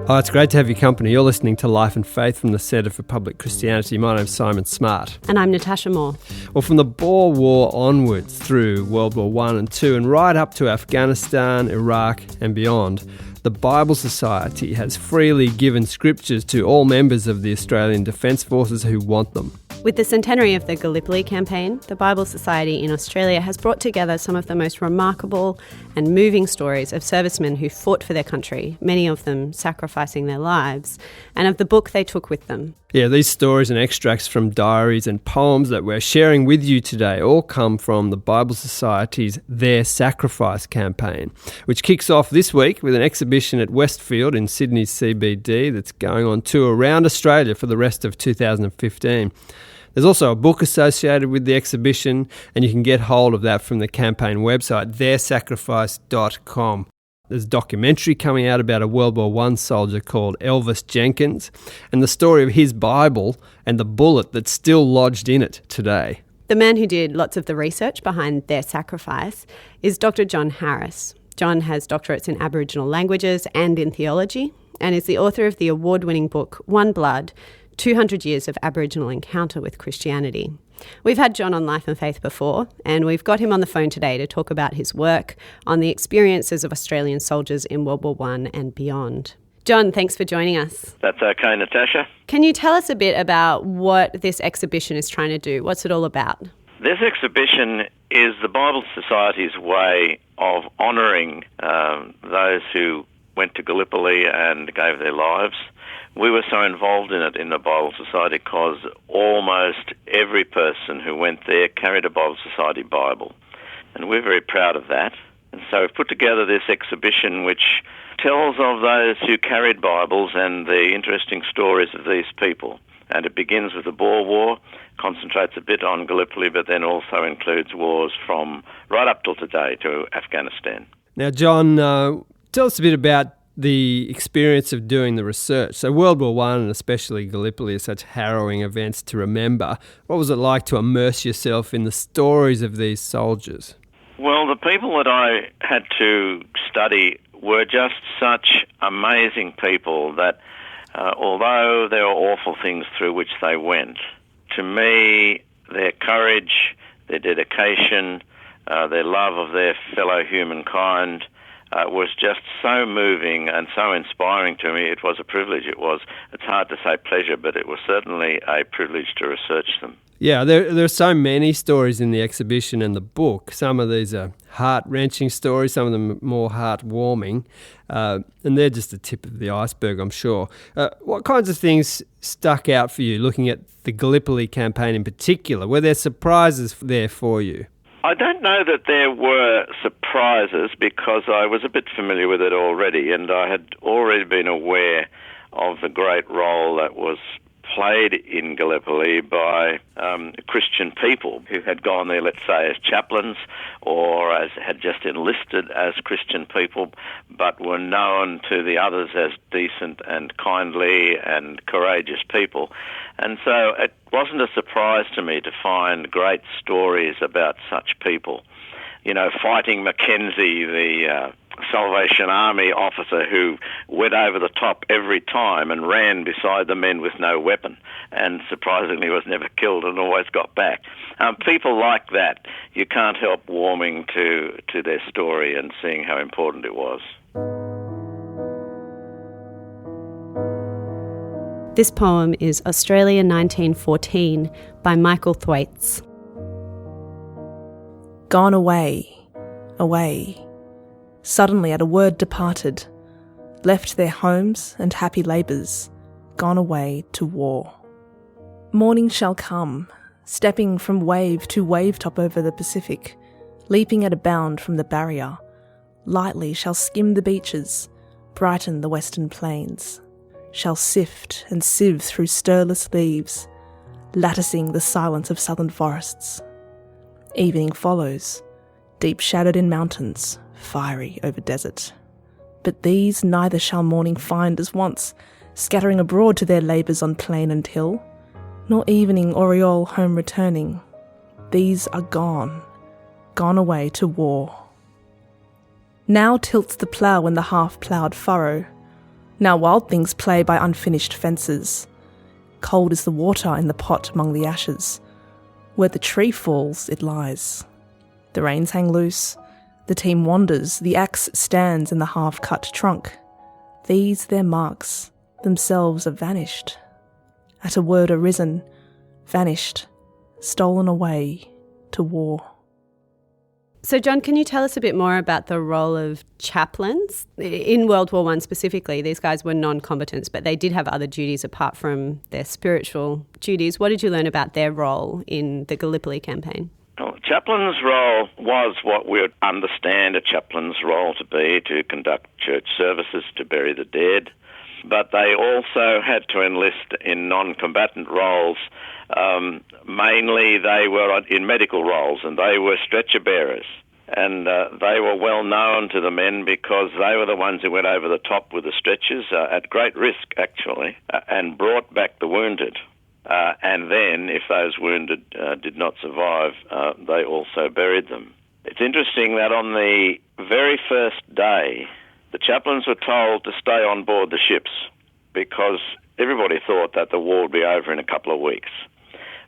Oh, it's great to have your company. You're listening to Life and Faith from the Centre for Public Christianity. My name's Simon Smart. And I'm Natasha Moore. Well, from the Boer War onwards through World War I and II and right up to Afghanistan, Iraq and beyond, the Bible Society has freely given scriptures to all members of the Australian Defence Forces who want them. With the centenary of the Gallipoli campaign, the Bible Society in Australia has brought together some of the most remarkable and moving stories of servicemen who fought for their country, many of them sacrificing their lives, and of the book they took with them. Yeah, these stories and extracts from diaries and poems that we're sharing with you today all come from the Bible Society's Their Sacrifice campaign, which kicks off this week with an exhibition at Westfield in Sydney's CBD that's going on tour around Australia for the rest of 2015. There's also a book associated with the exhibition, and you can get hold of that from the campaign website, theirsacrifice.com. There's a documentary coming out about a World War I soldier called Elvis Jenkins, and the story of his Bible and the bullet that's still lodged in it today. The man who did lots of the research behind Their Sacrifice is Dr. John Harris. John has doctorates in Aboriginal languages and in theology, and is the author of the award-winning book One Blood, 200 Years of Aboriginal Encounter with Christianity. We've had John on Life and Faith before, and we've got him on the phone today to talk about his work on the experiences of Australian soldiers in World War I and beyond. John, thanks for joining us. That's okay, Natasha. Can you tell us a bit about what this exhibition is trying to do? What's it all about? This exhibition is the Bible Society's way of honouring those who went to Gallipoli and gave their lives. We were so involved in it in the Bible Society because almost every person who went there carried a Bible Society Bible. And we're very proud of that. And so we've put together this exhibition which tells of those who carried Bibles and the interesting stories of these people. And it begins with the Boer War, concentrates a bit on Gallipoli, but then also includes wars from right up till today to Afghanistan. Now, John, tell us a bit about the experience of doing the research. So World War I and especially Gallipoli are such harrowing events to remember. What was it like to immerse yourself in the stories of these soldiers? Well, the people that I had to study were just such amazing people that although there were awful things through which they went, to me, their courage, their dedication, their love of their fellow humankind was just so moving and so inspiring to me. It was a privilege. It's hard to say pleasure, but it was certainly a privilege to research them. Yeah, there are so many stories in the exhibition and the book. Some of these are heart-wrenching stories, some of them are more heart-warming, and they're just the tip of the iceberg, I'm sure. What kinds of things stuck out for you, looking at the Gallipoli campaign in particular? Were there surprises there for you? I don't know that there were surprises because I was a bit familiar with it already, and I had already been aware of the great role that was played in Gallipoli by Christian people who had gone there, let's say, as chaplains or had just enlisted as Christian people, but were known to the others as decent and kindly and courageous people. And so it wasn't a surprise to me to find great stories about such people. You know, fighting Mackenzie, the Salvation Army officer who went over the top every time and ran beside the men with no weapon and surprisingly was never killed and always got back. People like that, you can't help warming to their story and seeing how important it was. This poem is Australia 1914 by Michael Thwaites. Gone away, away, suddenly at a word departed, left their homes and happy labours, gone away to war. Morning shall come, stepping from wave to wave-top over the Pacific, leaping at a bound from the barrier, lightly shall skim the beaches, brighten the western plains, shall sift and sieve through stirless leaves, latticing the silence of southern forests. Evening follows, deep-shadowed in mountains, fiery over desert. But these neither shall morning find as once, scattering abroad to their labours on plain and hill, nor evening aureole home returning. These are gone, gone away to war. Now tilts the plough in the half-ploughed furrow, Now wild things play by unfinished fences. Cold is the water in the pot among the ashes. Where the tree falls, it lies. The reins hang loose. The team wanders. The axe stands in the half-cut trunk. These their marks, themselves are vanished. At a word arisen, vanished, stolen away to war. So, John, can you tell us a bit more about the role of chaplains? In World War I specifically, these guys were non-combatants, but they did have other duties apart from their spiritual duties. What did you learn about their role in the Gallipoli campaign? Well, chaplain's role was what we would understand a chaplain's role to be, to conduct church services, to bury the dead. But they also had to enlist in non-combatant roles. Mainly they were in medical roles, and they were stretcher bearers. And they were well known to the men because they were the ones who went over the top with the stretchers, at great risk actually, and brought back the wounded. And then, if those wounded did not survive, they also buried them. It's interesting that on the very first day, the chaplains were told to stay on board the ships because everybody thought that the war would be over in a couple of weeks.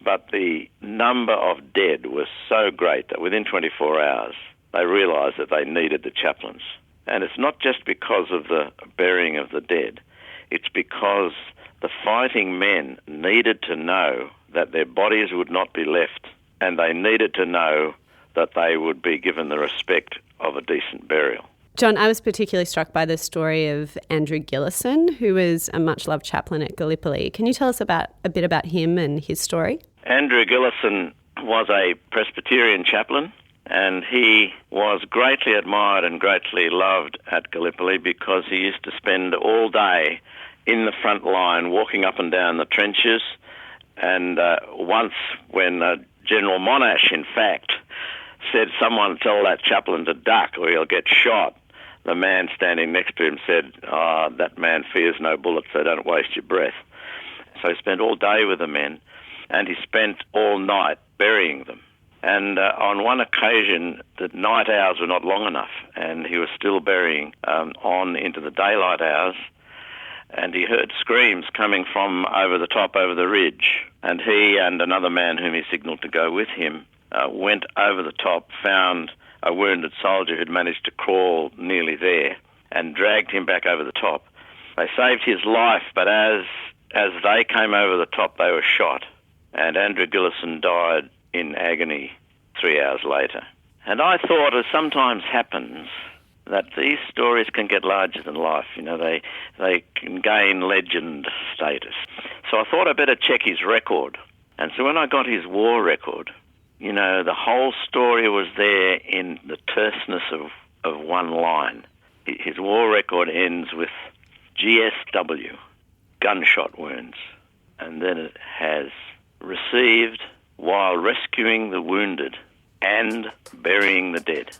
But the number of dead was so great that within 24 hours, they realised that they needed the chaplains. And it's not just because of the burying of the dead, it's because the fighting men needed to know that their bodies would not be left, and they needed to know that they would be given the respect of a decent burial. John, I was particularly struck by the story of Andrew Gillison, who was a much-loved chaplain at Gallipoli. Can you tell us a bit about him and his story? Andrew Gillison was a Presbyterian chaplain, and he was greatly admired and greatly loved at Gallipoli because he used to spend all day in the front line, walking up and down the trenches. And once when General Monash, in fact, said, "Someone tell that chaplain to duck or he'll get shot," the man standing next to him said, "That man fears no bullets, so don't waste your breath." So he spent all day with the men, and he spent all night burying them. And on one occasion, the night hours were not long enough, and he was still burying on into the daylight hours, and he heard screams coming from over the top, over the ridge. And he and another man whom he signalled to go with him went over the top, found a wounded soldier who'd managed to crawl nearly there, and dragged him back over the top. They saved his life, but as they came over the top, they were shot. And Andrew Gillison died in agony 3 hours later. And I thought, as sometimes happens, that these stories can get larger than life. You know, they can gain legend status. So I thought I'd better check his record. And so when I got his war record, you know, the whole story was there in the terseness of one line. His war record ends with GSW, gunshot wounds. And then it has received while rescuing the wounded and burying the dead.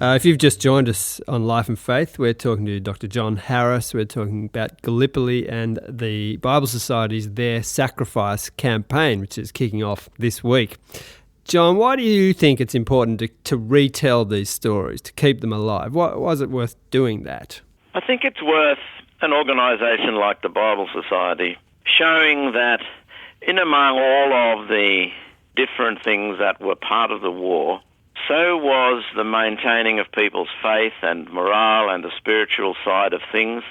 If you've just joined us on Life and Faith, we're talking to Dr. John Harris. We're talking about Gallipoli and the Bible Society's Their Sacrifice campaign, which is kicking off this week. John, why do you think it's important to retell these stories, to keep them alive? Why is it worth doing that? I think it's worth an organisation like the Bible Society showing that in among all of the different things that were part of the war, so was the maintaining of people's faith and morale and the spiritual side of things.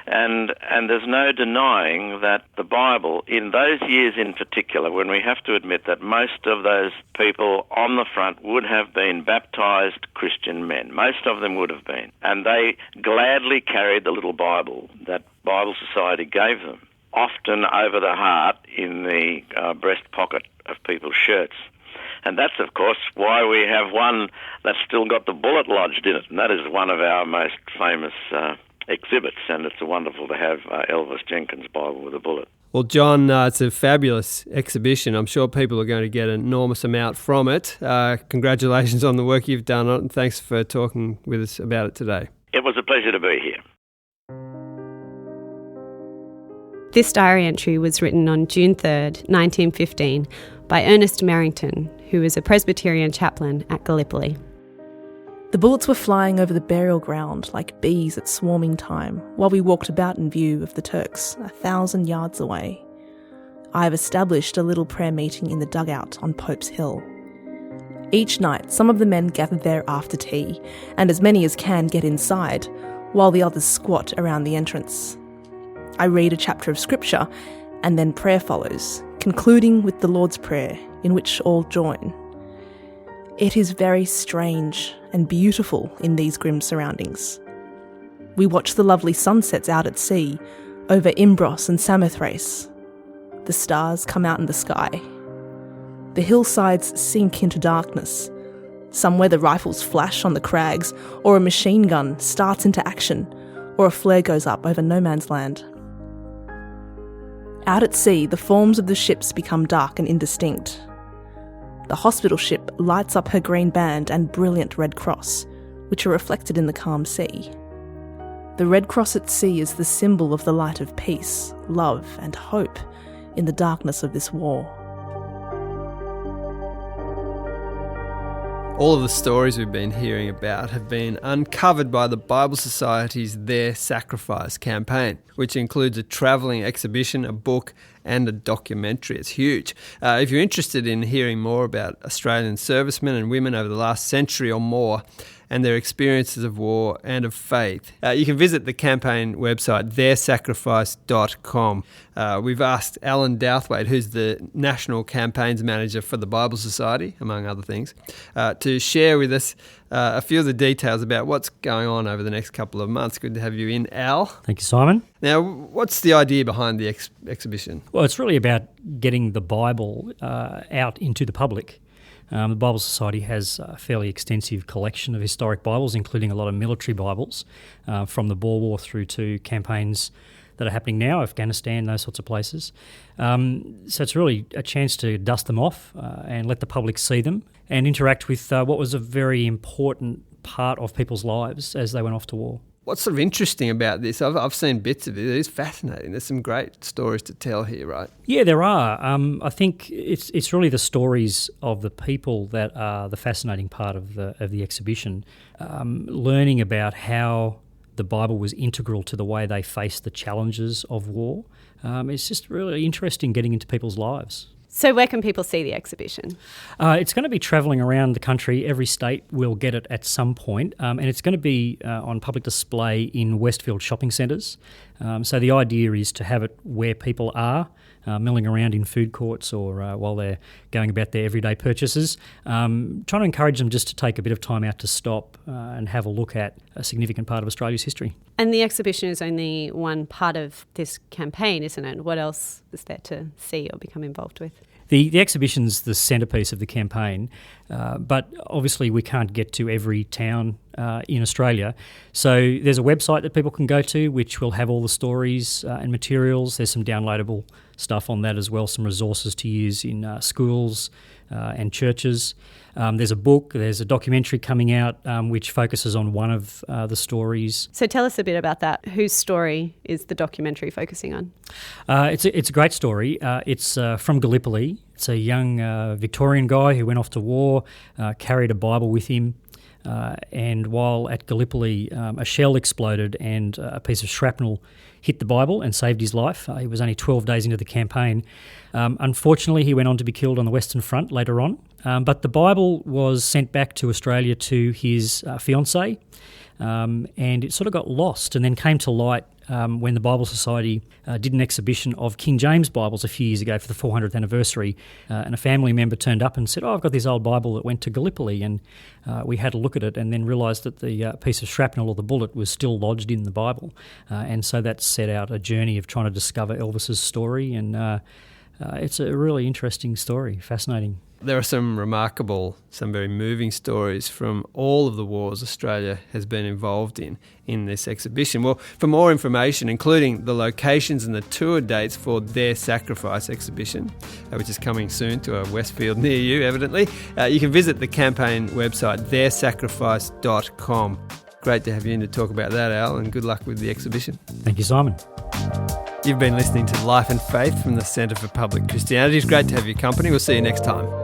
And there's no denying that the Bible, in those years in particular, when we have to admit that most of those people on the front would have been baptised Christian men. Most of them would have been. And they gladly carried the little Bible that Bible Society gave them, often over the heart in the breast pocket of people's shirts. And that's, of course, why we have one that's still got the bullet lodged in it, and that is one of our most famous exhibits, and it's wonderful to have Elvis Jenkins' Bible with a bullet. Well, John, it's a fabulous exhibition. I'm sure people are going to get an enormous amount from it. Congratulations on the work you've done on it, and thanks for talking with us about it today. It was a pleasure to be here. This diary entry was written on June 3rd, 1915, by Ernest Merrington, who was a Presbyterian chaplain at Gallipoli. The bullets were flying over the burial ground like bees at swarming time, while we walked about in view of the Turks 1,000 yards away. I have established a little prayer meeting in the dugout on Pope's Hill. Each night, some of the men gather there after tea, and as many as can get inside, while the others squat around the entrance. I read a chapter of scripture, and then prayer follows, concluding with the Lord's Prayer, in which all join. It is very strange and beautiful in these grim surroundings. We watch the lovely sunsets out at sea, over Imbros and Samothrace. The stars come out in the sky. The hillsides sink into darkness. Somewhere the rifles flash on the crags, or a machine gun starts into action, or a flare goes up over no man's land. Out at sea, the forms of the ships become dark and indistinct. The hospital ship lights up her green band and brilliant red cross, which are reflected in the calm sea. The red cross at sea is the symbol of the light of peace, love and hope in the darkness of this war. All of the stories we've been hearing about have been uncovered by the Bible Society's Their Sacrifice campaign, which includes a travelling exhibition, a book and a documentary. It's huge. If you're interested in hearing more about Australian servicemen and women over the last century or more and their experiences of war and of faith, you can visit the campaign website, theirsacrifice.com. We've asked Allan Dowthwaite, who's the National Campaigns Manager for the Bible Society, among other things, to share with us a few of the details about what's going on over the next couple of months. Good to have you in, Al. Thank you, Simon. Now, what's the idea behind the exhibition? Well, it's really about getting the Bible out into the public. The Bible Society has a fairly extensive collection of historic Bibles, including a lot of military Bibles, from the Boer War through to campaigns that are happening now, Afghanistan, those sorts of places. So it's really a chance to dust them off and let the public see them and interact with what was a very important part of people's lives as they went off to war. What's sort of interesting about this? I've seen bits of it. It is fascinating. There's some great stories to tell here, right? Yeah, there are. I think it's really the stories of the people that are the fascinating part of the exhibition. Learning about how the Bible was integral to the way they faced the challenges of war. It's just really interesting getting into people's lives. So where can people see the exhibition? It's going to be travelling around the country. Every state will get it at some point, and it's going to be on public display in Westfield shopping centres. So the idea is to have it where people are, milling around in food courts or while they're going about their everyday purchases. Trying to encourage them just to take a bit of time out to stop and have a look at a significant part of Australia's history. And the exhibition is only one part of this campaign, isn't it? What else is there to see or become involved with? The exhibition's the centrepiece of the campaign, but obviously we can't get to every town in Australia. So there's a website that people can go to which will have all the stories and materials. There's some downloadable stuff on that as well, some resources to use in schools and churches. There's a book, there's a documentary coming out which focuses on one of the stories. So tell us a bit about that. Whose story is the documentary focusing on? It's a great story. It's from Gallipoli. It's a young Victorian guy who went off to war, carried a Bible with him, and while at Gallipoli, a shell exploded and a piece of shrapnel hit the Bible and saved his life. He was only 12 days into the campaign. Unfortunately, he went on to be killed on the Western Front later on. But the Bible was sent back to Australia to his fiancée, and it sort of got lost and then came to light when the Bible Society did an exhibition of King James Bibles a few years ago for the 400th anniversary, and a family member turned up and said, I've got this old Bible that went to Gallipoli, and we had a look at it and then realised that the piece of shrapnel or the bullet was still lodged in the Bible, and so that set out a journey of trying to discover Elvis's story, and it's a really interesting story, fascinating. There are some remarkable, some very moving stories from all of the wars Australia has been involved in this exhibition. Well, for more information, including the locations and the tour dates for Their Sacrifice exhibition, which is coming soon to a Westfield near you, evidently, you can visit the campaign website, theirsacrifice.com. Great to have you in to talk about that, Al, and good luck with the exhibition. Thank you, Simon. You've been listening to Life and Faith from the Centre for Public Christianity. It's great to have your company. We'll see you next time.